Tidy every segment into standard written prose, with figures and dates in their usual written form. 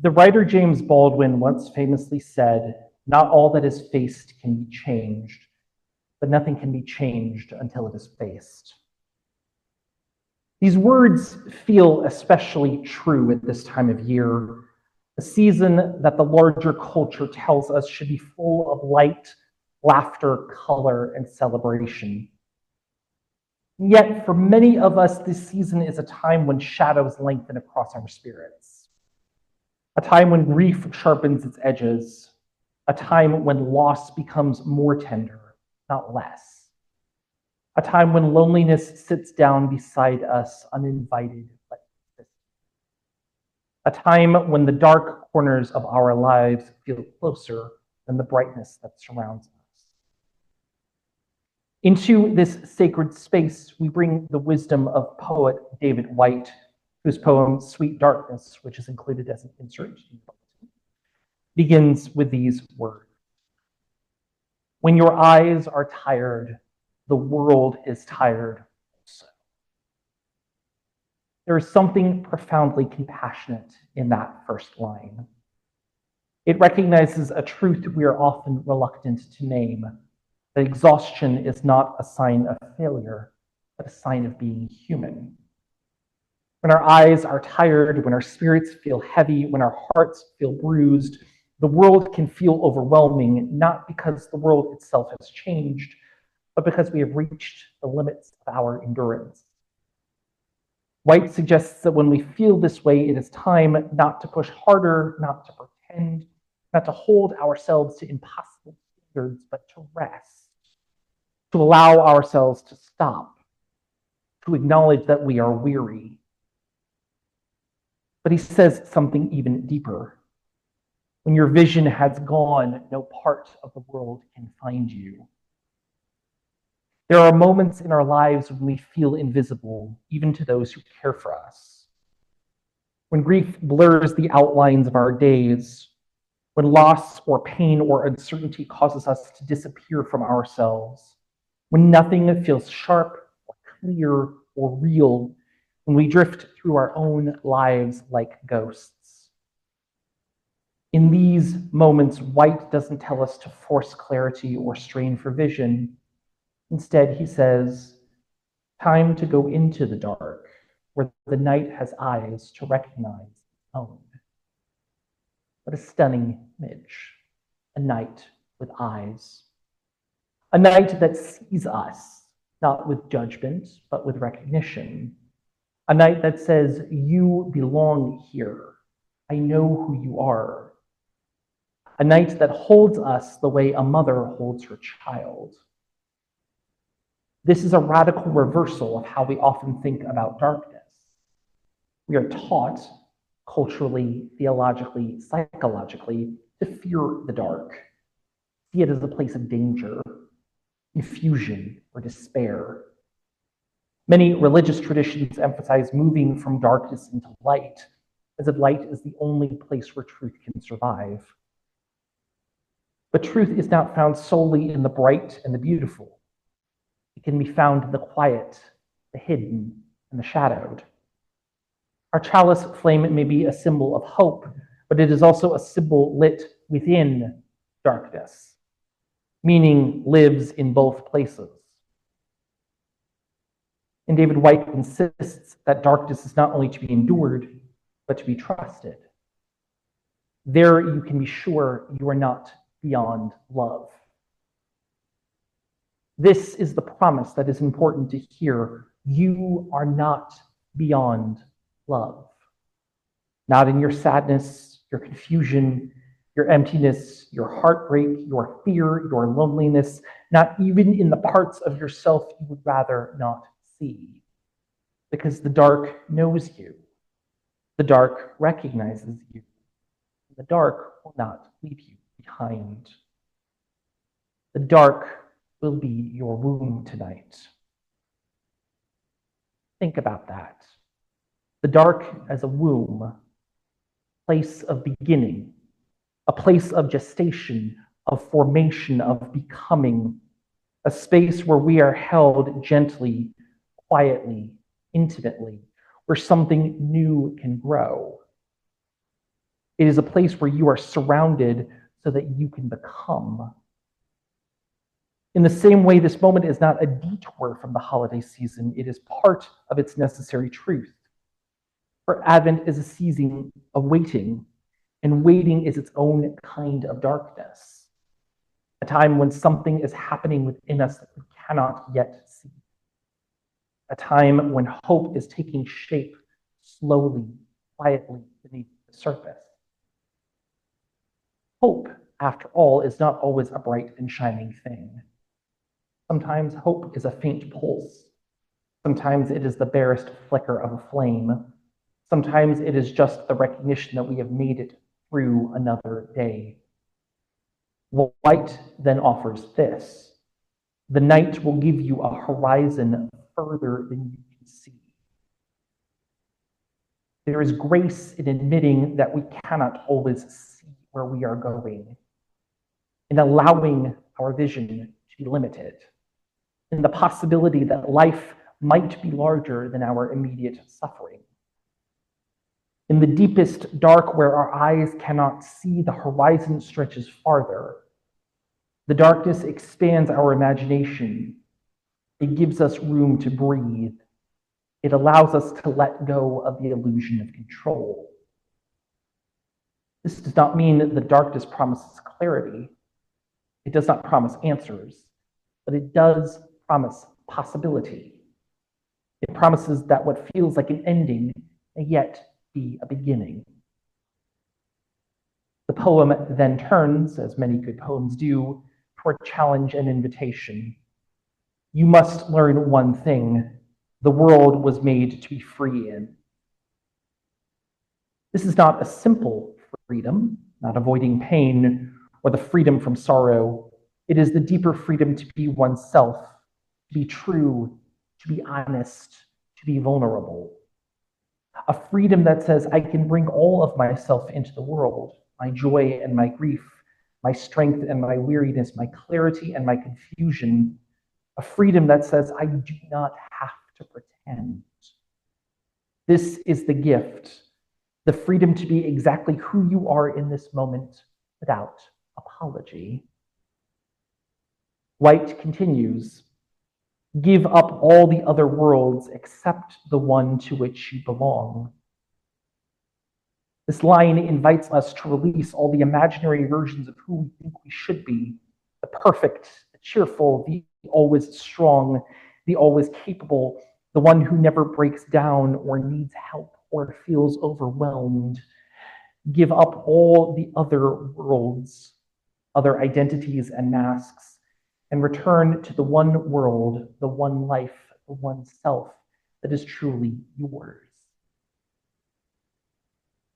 The writer James Baldwin once famously said, "Not all that is faced can be changed, but nothing can be changed until it is faced." These words feel especially true at this time of year, a season that the larger culture tells us should be full of light, laughter, color, and celebration. Yet, for many of us, this season is a time when shadows lengthen across our spirits, a time when grief sharpens its edges, a time when loss becomes more tender, not less, a time when loneliness sits down beside us uninvited but persistent, a time when the dark corners of our lives feel closer than the brightness that surrounds us. Into this sacred space, we bring the wisdom of poet David Whyte, whose poem Sweet Darkness, which is included as an insert, begins with these words. When your eyes are tired, the world is tired also. There is something profoundly compassionate in that first line. It recognizes a truth we are often reluctant to name, that exhaustion is not a sign of failure, but a sign of being human. When our eyes are tired, when our spirits feel heavy, when our hearts feel bruised, the world can feel overwhelming, not because the world itself has changed, but because we have reached the limits of our endurance. Whyte suggests that when we feel this way, it is time not to push harder, not to pretend, not to hold ourselves to impossible standards, but to rest, to allow ourselves to stop, to acknowledge that we are weary. But he says something even deeper. When your vision has gone, no part of the world can find you. There are moments in our lives when we feel invisible, even to those who care for us. When grief blurs the outlines of our days, when loss or pain or uncertainty causes us to disappear from ourselves, when nothing feels sharp or clear or real, when we drift through our own lives like ghosts. In these moments, Whyte doesn't tell us to force clarity or strain for vision. Instead, he says, time to go into the dark, where the night has eyes to recognize its own. What a stunning image, a night with eyes. A night that sees us, not with judgment, but with recognition. A night that says, you belong here. I know who you are. A night that holds us the way a mother holds her child. This is a radical reversal of how we often think about darkness. We are taught, culturally, theologically, psychologically, to fear the dark, see it as a place of danger, confusion, or despair. Many religious traditions emphasize moving from darkness into light, as if light is the only place where truth can survive. But truth is not found solely in the bright and the beautiful. It can be found in the quiet, the hidden, and the shadowed. Our chalice flame may be a symbol of hope, but it is also a symbol lit within darkness, meaning lives in both places. And David Whyte insists that darkness is not only to be endured, but to be trusted. There you can be sure you are not beyond love. This is the promise that is important to hear. You are not beyond love. Not in your sadness, your confusion, your emptiness, your heartbreak, your fear, your loneliness, not even in the parts of yourself you would rather not see. Because the dark knows you. The dark recognizes you. The dark will not leave you behind. The dark will be your womb tonight. Think about that. The dark as a womb, place of beginning, a place of gestation, of formation, of becoming, a space where we are held gently, quietly, intimately, where something new can grow. It is a place where you are surrounded so that you can become. In the same way, this moment is not a detour from the holiday season, it is part of its necessary truth. For Advent is a season of waiting, and waiting is its own kind of darkness, a time when something is happening within us that we cannot yet see, a time when hope is taking shape slowly, quietly beneath the surface. Hope, after all, is not always a bright and shining thing. Sometimes hope is a faint pulse. Sometimes it is the barest flicker of a flame. Sometimes it is just the recognition that we have made it through another day. White then offers this. The night will give you a horizon further than you can see. There is grace in admitting that we cannot always see where we are going, in allowing our vision to be limited, in the possibility that life might be larger than our immediate suffering. In the deepest dark where our eyes cannot see, the horizon stretches farther. The darkness expands our imagination. It gives us room to breathe. It allows us to let go of the illusion of control. This does not mean that the darkness promises clarity. It does not promise answers, but it does promise possibility. It promises that what feels like an ending may yet be a beginning. The poem then turns, as many good poems do, toward challenge and invitation. You must learn one thing: the world was made to be free in. This is not a simple freedom, not avoiding pain or the freedom from sorrow. It is the deeper freedom to be oneself, to be true, to be honest, to be vulnerable. A freedom that says, I can bring all of myself into the world, my joy and my grief, my strength and my weariness, my clarity and my confusion. A freedom that says, I do not have to pretend. This is the gift, the freedom to be exactly who you are in this moment without apology. White continues, give up all the other worlds except the one to which you belong. This line invites us to release all the imaginary versions of who we think we should be, the perfect, the cheerful, the always strong, the always capable, the one who never breaks down or needs help or feels overwhelmed. Give up all the other worlds, other identities and masks, and return to the one world, the one life, the one self that is truly yours.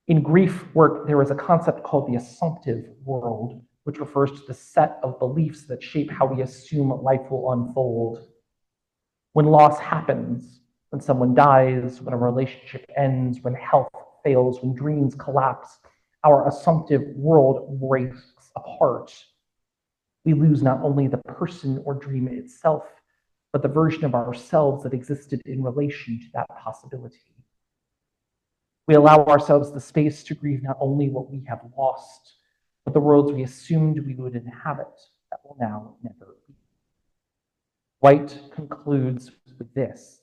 In grief work, there is a concept called the assumptive world, which refers to the set of beliefs that shape how we assume life will unfold. When loss happens, when someone dies, when a relationship ends, when health fails, when dreams collapse, our assumptive world breaks apart. We lose not only the person or dream itself, but the version of ourselves that existed in relation to that possibility. We allow ourselves the space to grieve not only what we have lost, but the worlds we assumed we would inhabit that will now never be. White concludes with this.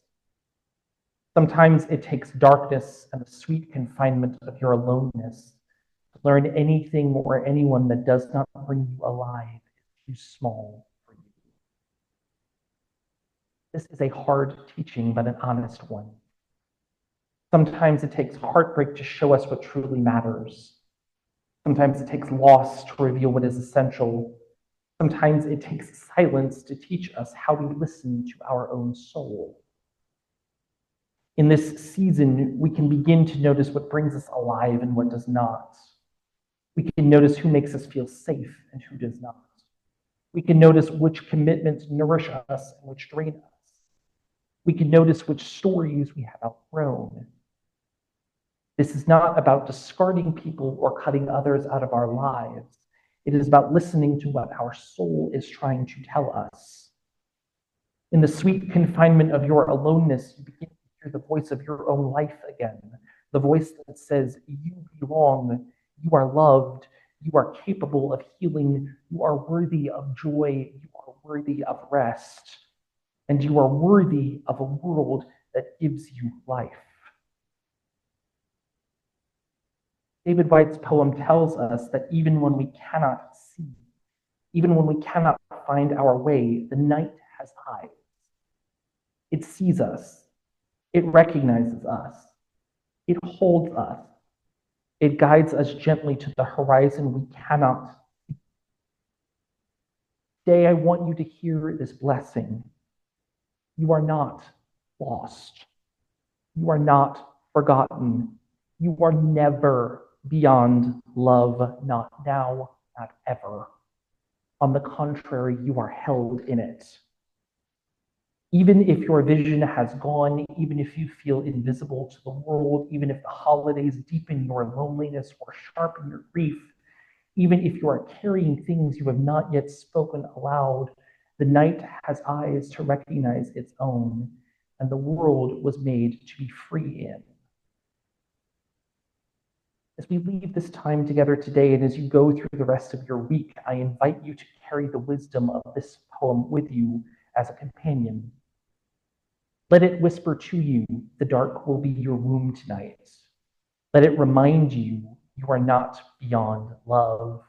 Sometimes it takes darkness and the sweet confinement of your aloneness to learn anything or anyone that does not bring you alive is too small for you. This is a hard teaching, but an honest one. Sometimes it takes heartbreak to show us what truly matters. Sometimes it takes loss to reveal what is essential. Sometimes it takes silence to teach us how we listen to our own soul. In this season, we can begin to notice what brings us alive and what does not. We can notice who makes us feel safe and who does not. We can notice which commitments nourish us and which drain us. We can notice which stories we have outgrown. This is not about discarding people or cutting others out of our lives. It is about listening to what our soul is trying to tell us. In the sweet confinement of your aloneness, you begin to hear the voice of your own life again, the voice that says, you belong, You are loved. You are capable of healing. You are worthy of joy. You are worthy of rest. And you are worthy of a world that gives you life. David White's poem tells us that even when we cannot see, even when we cannot find our way, the night has eyes. It sees us. It recognizes us. It holds us. It guides us gently to the horizon we cannot see. Today, I want you to hear this blessing. You are not lost. You are not forgotten. You are never beyond love, not now, not ever. On the contrary, you are held in it. Even if your vision has gone, even if you feel invisible to the world, even if the holidays deepen your loneliness or sharpen your grief, even if you are carrying things you have not yet spoken aloud, the night has eyes to recognize its own, and the world was made to be free in. As we leave this time together today, and as you go through the rest of your week, I invite you to carry the wisdom of this poem with you as a companion. Let it whisper to you, the dark will be your womb tonight. Let it remind you, you are not beyond love.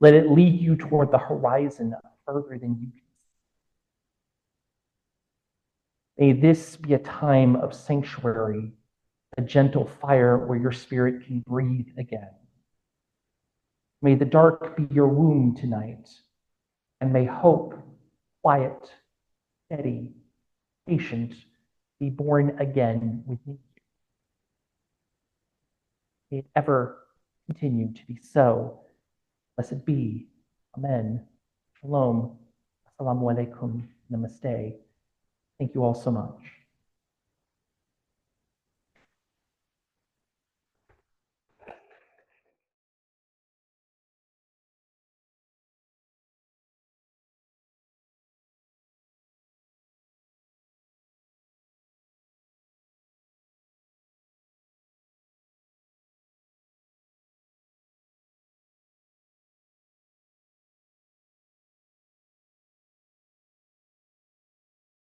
Let it lead you toward the horizon further than you can see. May this be a time of sanctuary, a gentle fire where your spirit can breathe again. May the dark be your womb tonight, and may hope, quiet, steady, patient, be born again within you. May it ever continue to be so. Blessed be. Amen. Shalom. Assalamu alaikum. Namaste. Thank you all so much.